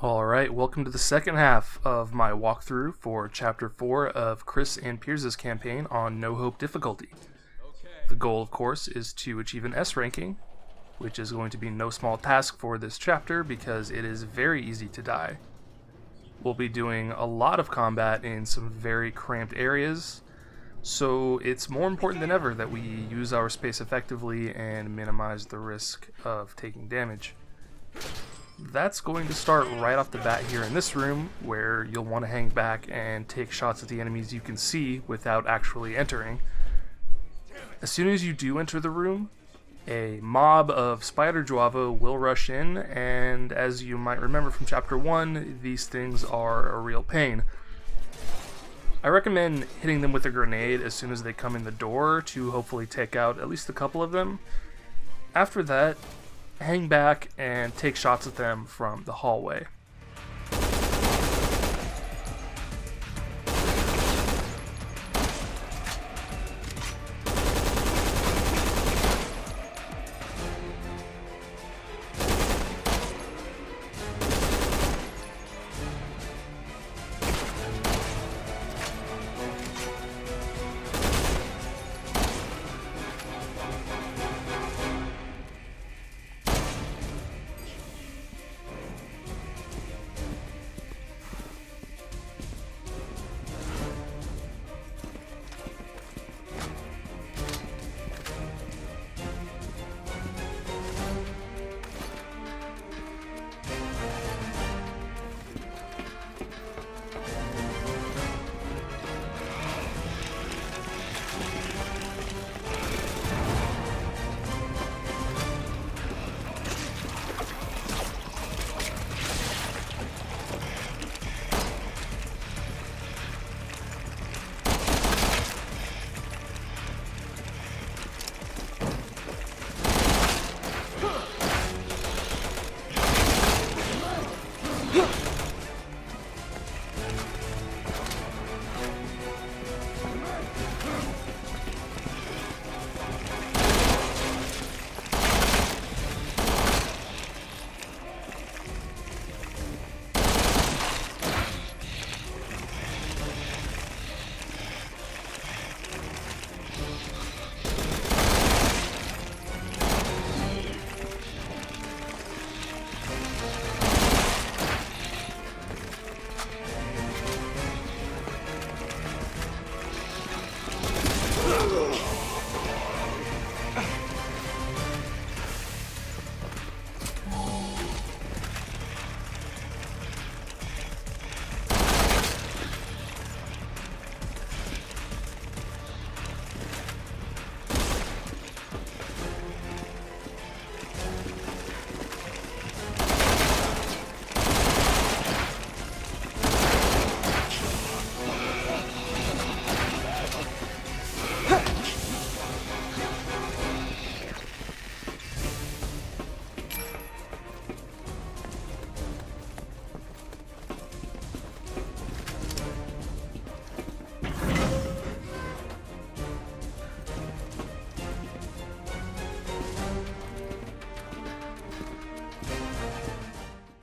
Alright, welcome to the second half of my walkthrough for Chapter 4 of Chris and Piers' campaign on No Hope difficulty. The goal, of course, is to achieve an S ranking, which is going to be no small task for this chapter because it is very easy to die. We'll be doing a lot of combat in some very cramped areas, so it's more important than ever that we use our space effectively and minimize the risk of taking damage. That's going to start right off the bat here in this room, where you'll want to hang back and take shots at the enemies you can see without actually entering. As soon as you do enter the room, a mob of spider Juavo will rush in, and as you might remember from Chapter 1, these things are a real pain. I recommend hitting them with a grenade as soon as they come in the door to hopefully take out at least a couple of them. After that, hang back and take shots at them from the hallway.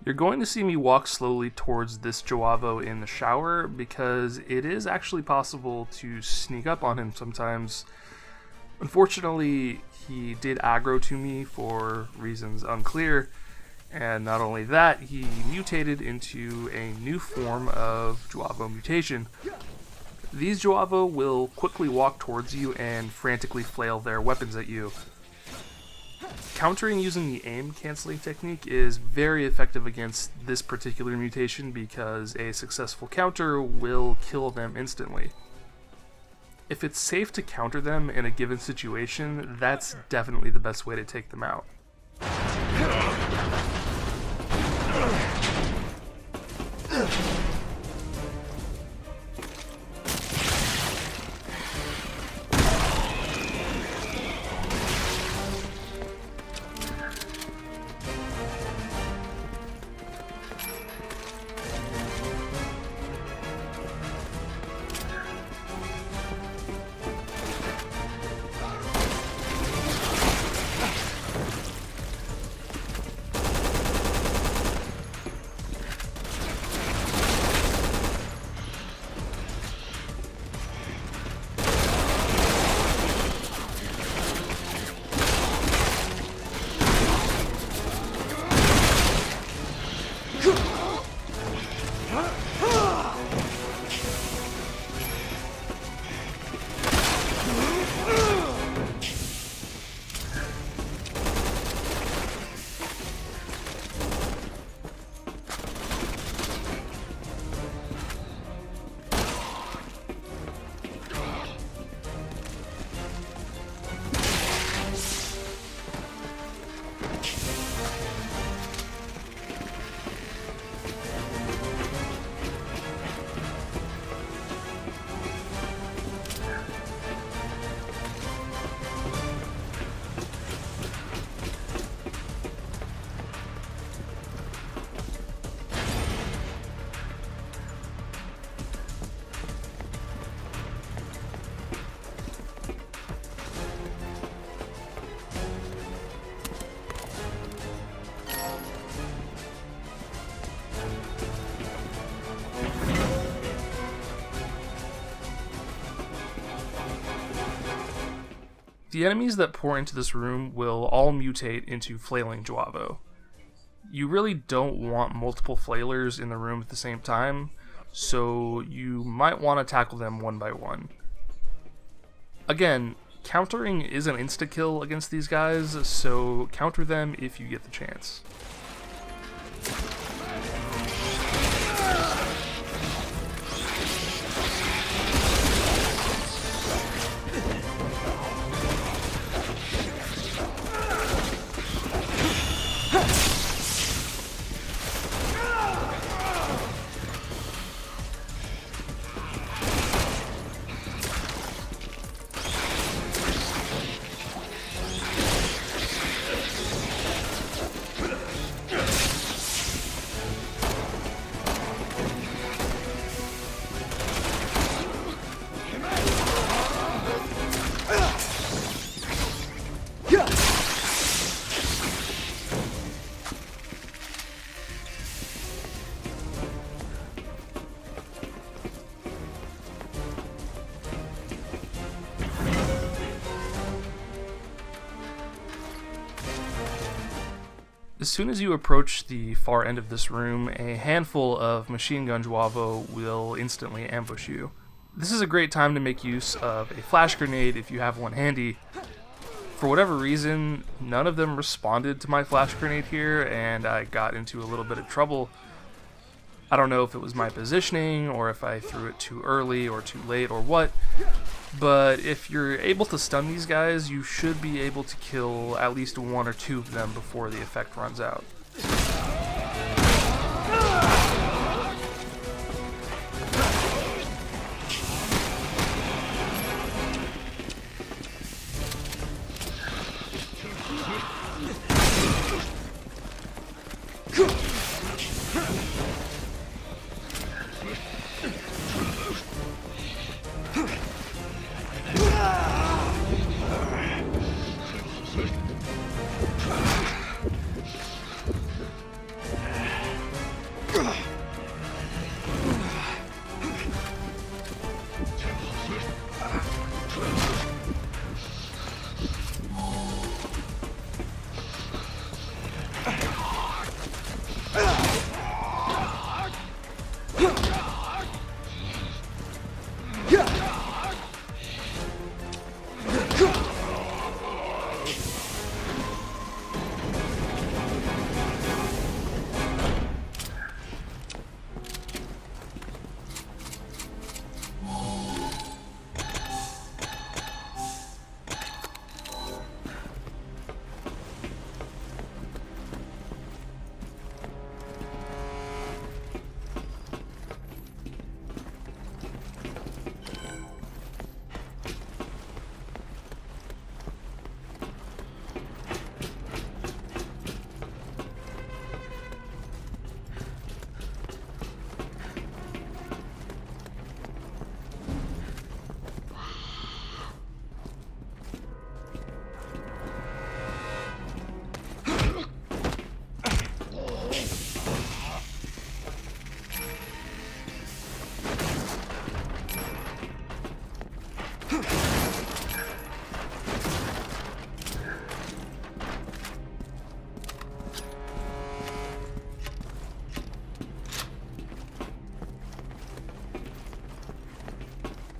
You're going to see me walk slowly towards this Juavo in the shower because it is actually possible to sneak up on him sometimes. Unfortunately, he did aggro to me for reasons unclear, and not only that, he mutated into a new form of Juavo mutation. These Juavo will quickly walk towards you and frantically flail their weapons at you. Countering using the aim canceling technique is very effective against this particular mutation because a successful counter will kill them instantly. If it's safe to counter them in a given situation, that's definitely the best way to take them out. The enemies that pour into this room will all mutate into flailing Juavo. You really don't want multiple flailers in the room at the same time, so you might want to tackle them one by one. Again, countering is an insta-kill against these guys, so counter them if you get the chance. As soon as you approach the far end of this room, a handful of machine gun Juavo will instantly ambush you. This is a great time to make use of a flash grenade if you have one handy. For whatever reason, none of them responded to my flash grenade here, and I got into a little bit of trouble. I don't know if it was my positioning, or if I threw it too early or too late or what, but if you're able to stun these guys, you should be able to kill at least one or two of them before the effect runs out.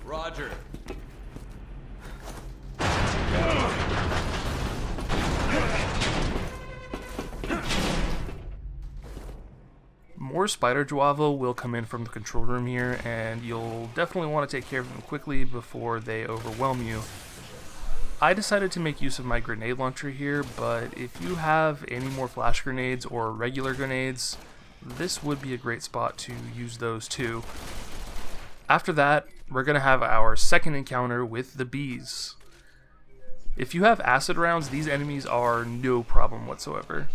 Roger. More spider Juavo will come in from the control room here, and you'll definitely want to take care of them quickly before they overwhelm you. I decided to make use of my grenade launcher here, but if you have any more flash grenades or regular grenades, this would be a great spot to use those too. After that, we're going to have our second encounter with the bees. If you have acid rounds, these enemies are no problem whatsoever.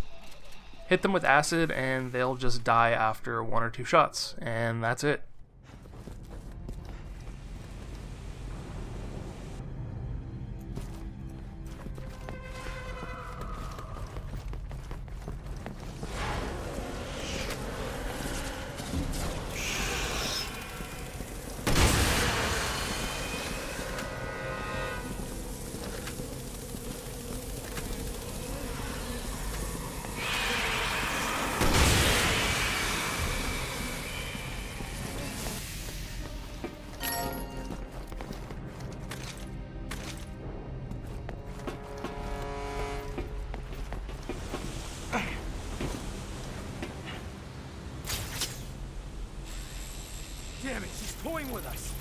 Hit them with acid and they'll just die after one or two shots, and that's it. Damn it, she's toying with us.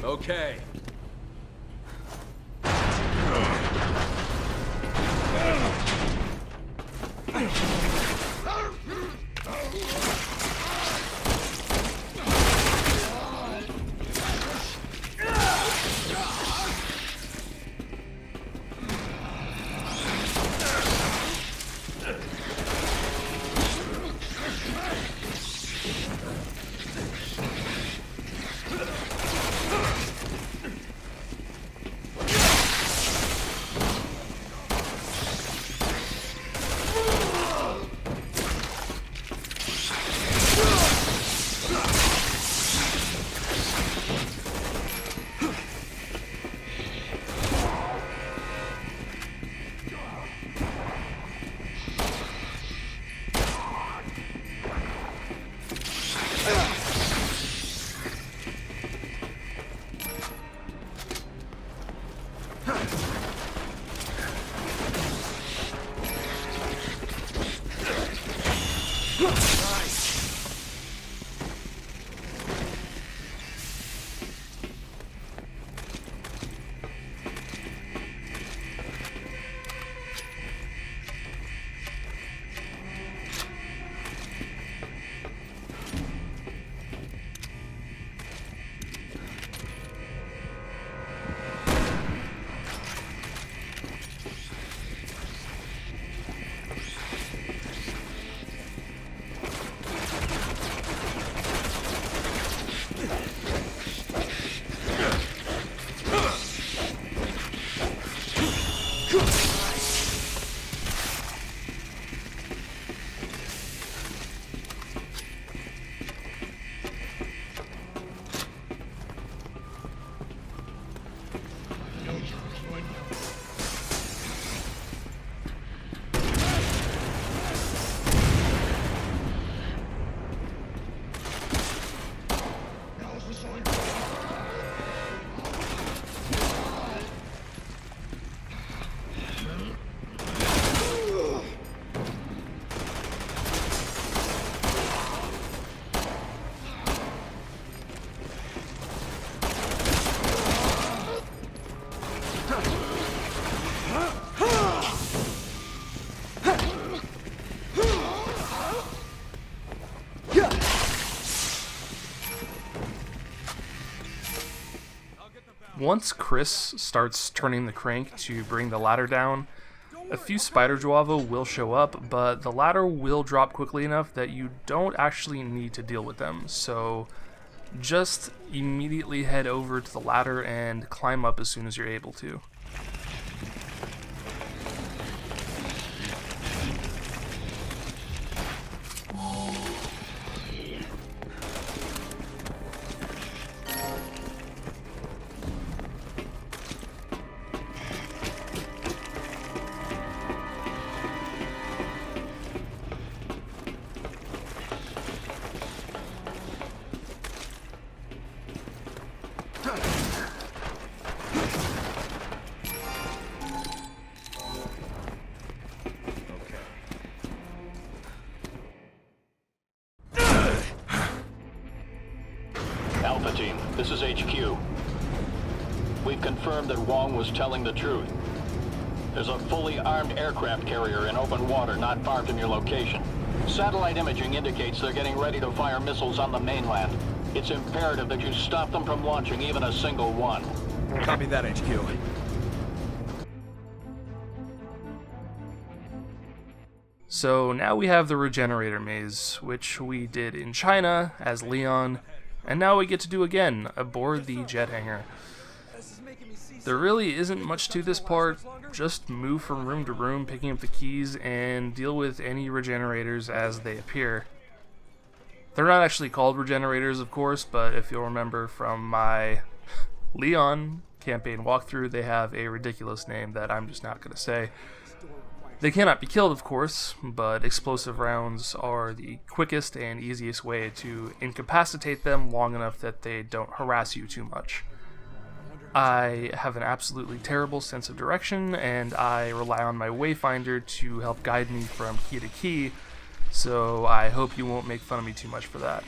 Okay. Once Chris starts turning the crank to bring the ladder down, a few spider Juavo will show up, but the ladder will drop quickly enough that you don't actually need to deal with them, so just immediately head over to the ladder and climb up as soon as you're able to. Alpha Team, this is HQ. We've confirmed that Wong was telling the truth. There's a fully armed aircraft carrier in open water not far from your location. Satellite imaging indicates they're getting ready to fire missiles on the mainland. It's imperative that you stop them from launching even a single one. Copy that, HQ. So now we have the Regenerator Maze, which we did in China as Leon, and now we get to do again aboard the jet hangar. There really isn't much to this part, just move from room to room picking up the keys and deal with any regenerators as they appear. They're not actually called regenerators, of course, but if you'll remember from my Leon campaign walkthrough, they have a ridiculous name that I'm just not going to say. They cannot be killed, of course, but explosive rounds are the quickest and easiest way to incapacitate them long enough that they don't harass you too much. I have an absolutely terrible sense of direction, and I rely on my wayfinder to help guide me from key to key, so I hope you won't make fun of me too much for that.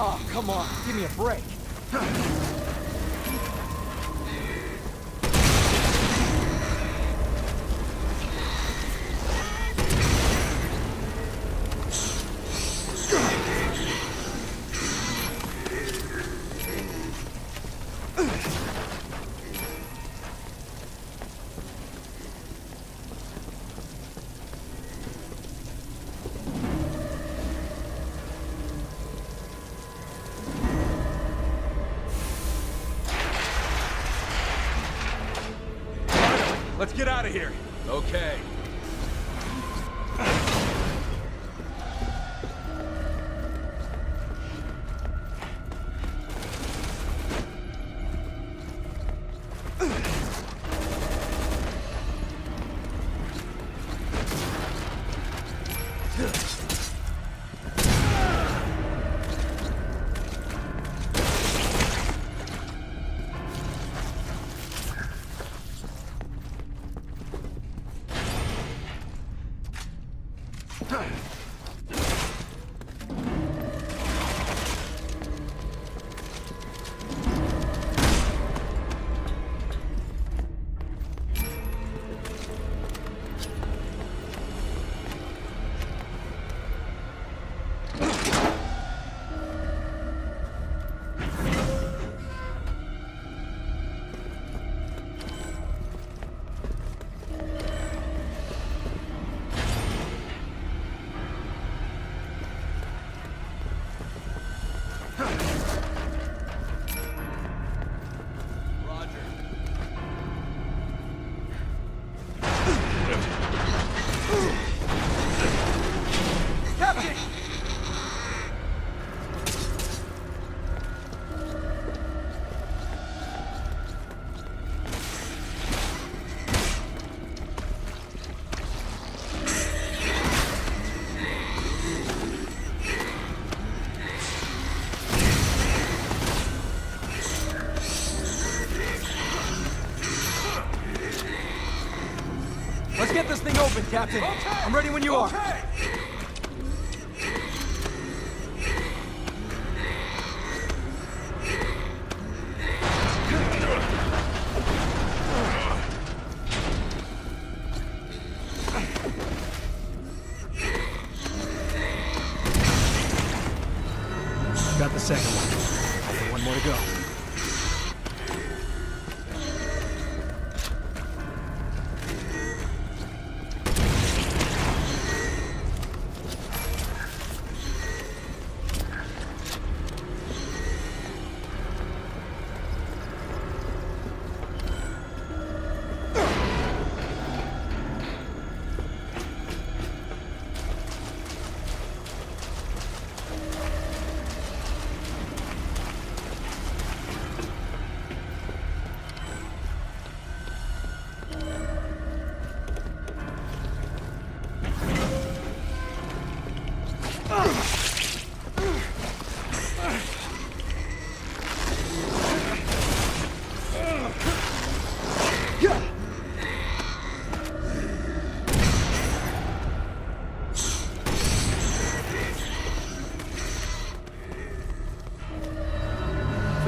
Oh, come on, give me a break. Let's get out of here. Okay. Let's get this thing open, Captain. Okay. I'm ready when you are. Got the second one. Only one more to go.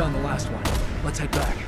found the last one. Let's head back.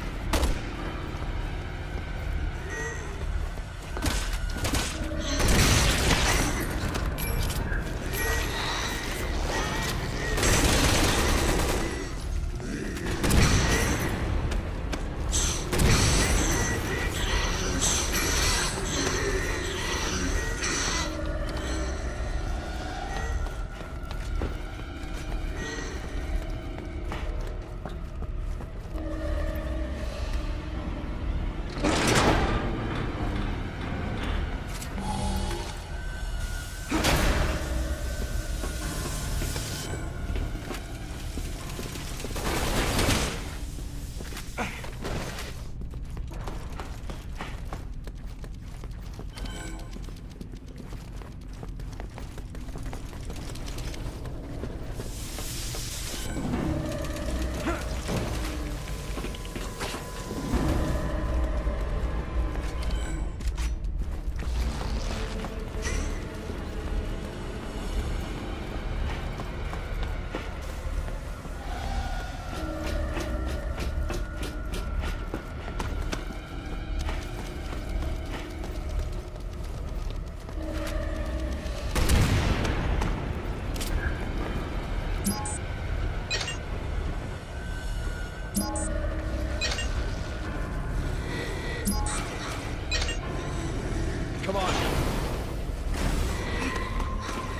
Come on.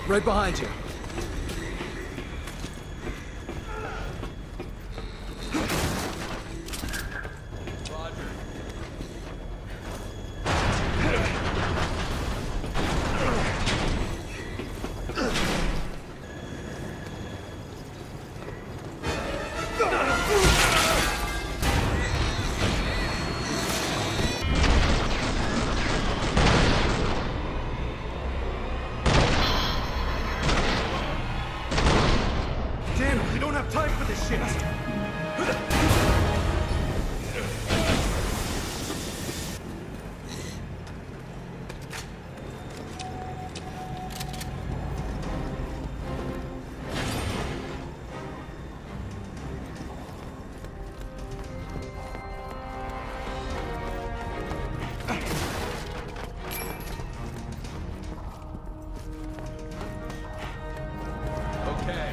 Right behind you. Roger. Damn, we don't have time for this shit. Okay.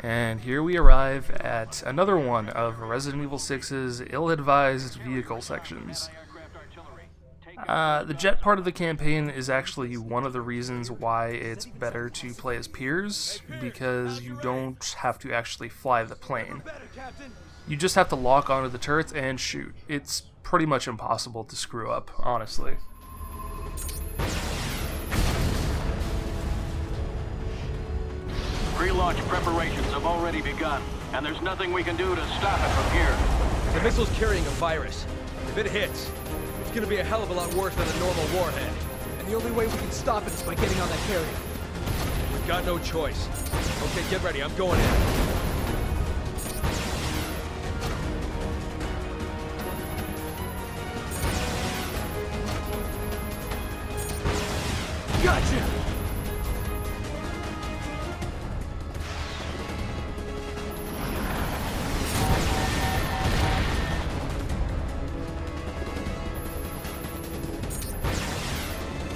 And here we arrive at another one of Resident Evil 6's ill-advised vehicle sections. The jet part of the campaign is actually one of the reasons why it's better to play as Piers, because you don't have to actually fly the plane. You just have to lock onto the turrets and shoot. It's pretty much impossible to screw up, honestly. Pre-launch preparations have already begun, and there's nothing we can do to stop it from here. The missile's carrying a virus. If it hits, it's gonna be a hell of a lot worse than a normal warhead. And the only way we can stop it is by getting on that carrier. We've got no choice. Okay, get ready. I'm going in. Gotcha!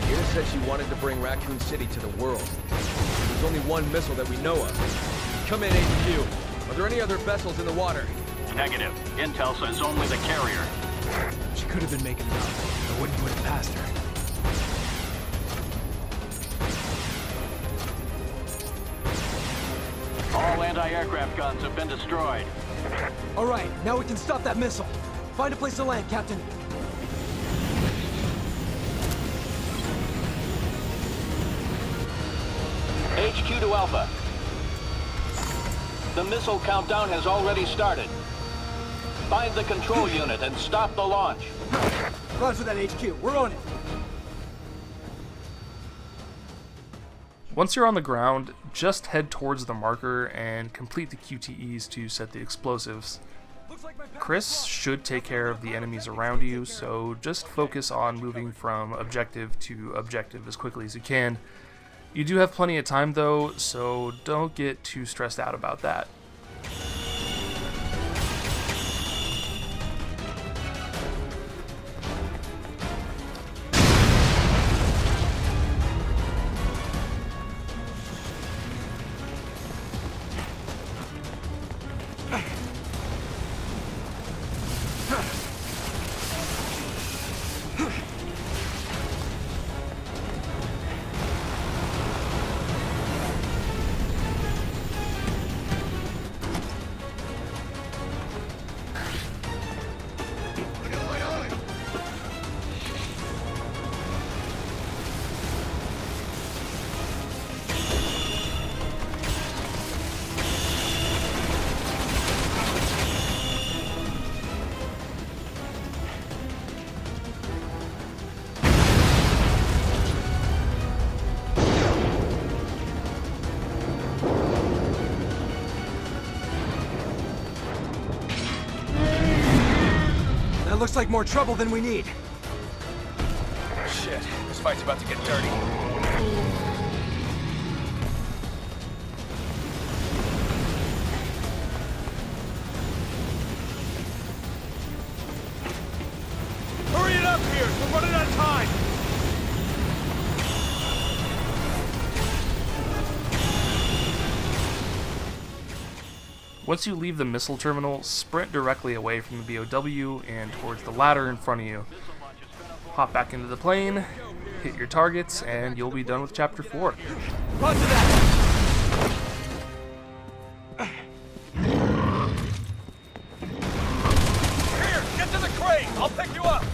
Piers said she wanted to bring Raccoon City to the world. There's only one missile that we know of. Come in, HQ. Are there any other vessels in the water? Negative. Intel says only the carrier. She could have been making it up. I wouldn't put it past her. All anti-aircraft guns have been destroyed. All right, now we can stop that missile. Find a place to land, Captain. HQ to Alpha. The missile countdown has already started. Find the control unit and stop the launch. Roger that, HQ. We're on it. Once you're on the ground, just head towards the marker and complete the QTEs to set the explosives. Chris should take care of the enemies around you, so just focus on moving from objective to objective as quickly as you can. You do have plenty of time though, so don't get too stressed out about that. That looks like more trouble than we need. Shit, this fight's about to get dirty. Hurry it up, Piers! We're running out of time! Once you leave the missile terminal, sprint directly away from the BOW and towards the ladder in front of you. Hop back into the plane, hit your targets, and you'll be done with Chapter 4. Run to that! Here, get to the crane! I'll pick you up!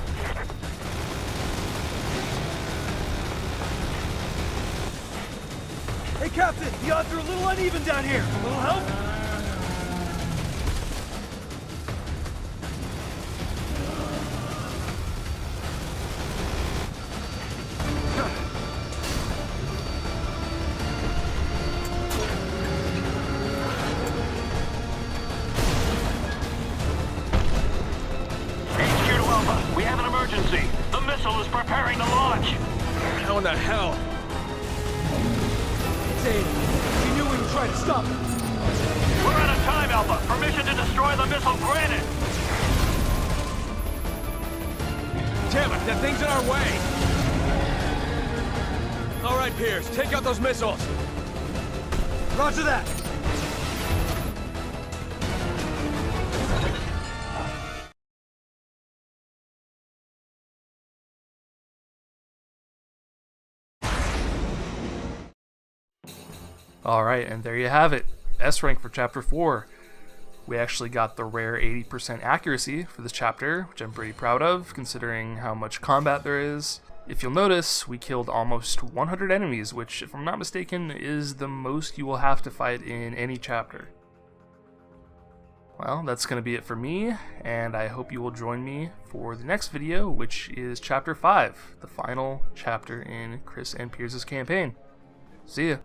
Hey, Captain! The odds are a little uneven down here. A little help? We have an emergency. The missile is preparing to launch. How in the hell? It's Aiden. We knew we were trying to stop him. We're out of time, Alpha. Permission to destroy the missile granted. Damn it, that thing's in our way! All right, Piers, take out those missiles! Roger that! Alright, and there you have it. S rank for Chapter 4. We actually got the rare 80% accuracy for this chapter, which I'm pretty proud of, considering how much combat there is. If you'll notice, we killed almost 100 enemies, which, if I'm not mistaken, is the most you will have to fight in any chapter. Well, that's going to be it for me, and I hope you will join me for the next video, which is Chapter 5, the final chapter in Chris and Piers' campaign. See ya!